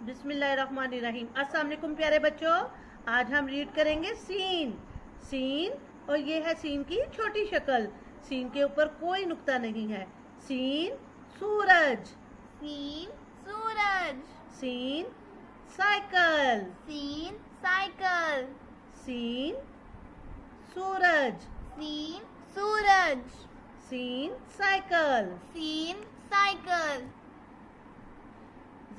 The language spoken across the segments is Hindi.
बिस्मिल्लाहिर्रहमानिर्रहीम। अस्सलाम वालेकुम प्यारे बच्चों, आज हम रीड करेंगे सीन। सीन और ये है सीन की छोटी शक्ल। सीन के ऊपर कोई नुक्ता नहीं है। सीन सूरज, सीन सूरज, सीन साइकिल, सीन साइकिल, सीन सूरज, सीन सूरज, सीन साइकिल। सीन साइकिल।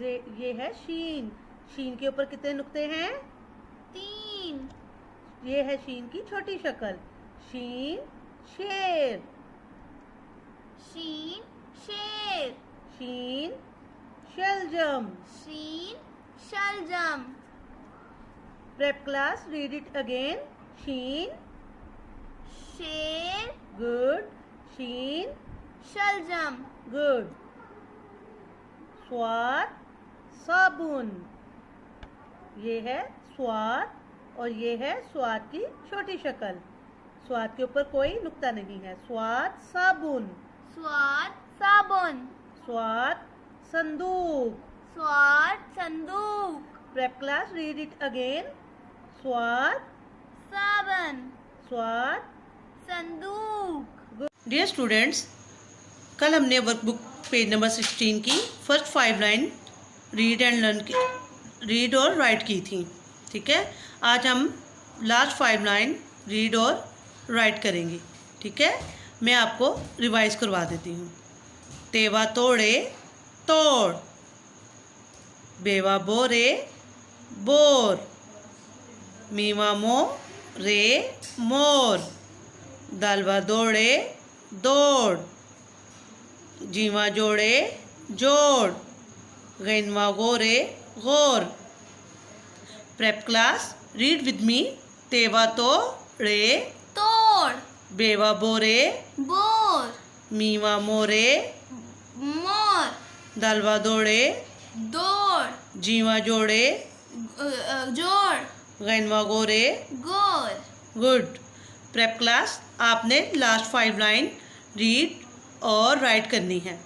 ये है शीन। शीन के ऊपर कितने नुक्ते हैं? 3। ये है शीन की छोटी शक्ल। शीन शेर, शीन शेर, शीन शलजम। शीन शलजम। Prep class, read it again. शीन शेर, गुड, शीन शलजम। गुड। स्वाद साबुन। ये है स्वाद और ये है स्वाद की छोटी शक्ल। स्वाद के ऊपर कोई नुक्ता नहीं है। स्वाद साबुन, स्वाद साबुन, स्वाद संदूक। स्वाद संदूक। Prep class, read it again. स्वाद साबुन, स्वाद संदूक। डियर स्टूडेंट्स, कल हमने वर्कबुक पेज नंबर 16 की first 5 line read and learn की, रीड और राइट की थी। ठीक है, आज हम लास्ट 5 लाइन रीड और राइट करेंगे। ठीक है, मैं आपको रिवाइज करवा देती हूँ। तेवा तोड़े तोड़, बेवा बोरे बोर, मीवा मो रे मोर, दालवा दौड़े दौड़, जीवा जोड़े जोड़, गैनवा गोरे गोर। Prep class, read with me. तेवा तोड़े तोड़, बेवा बोरे बोर, मीवा मोरे मोर, दालवा दौड़े दौड़, जीवा जोड़े जोड़, गैनवा गोरे गोर। गुड। प्रेप क्लास, आपने लास्ट 5 लाइन रीड और राइट करनी है।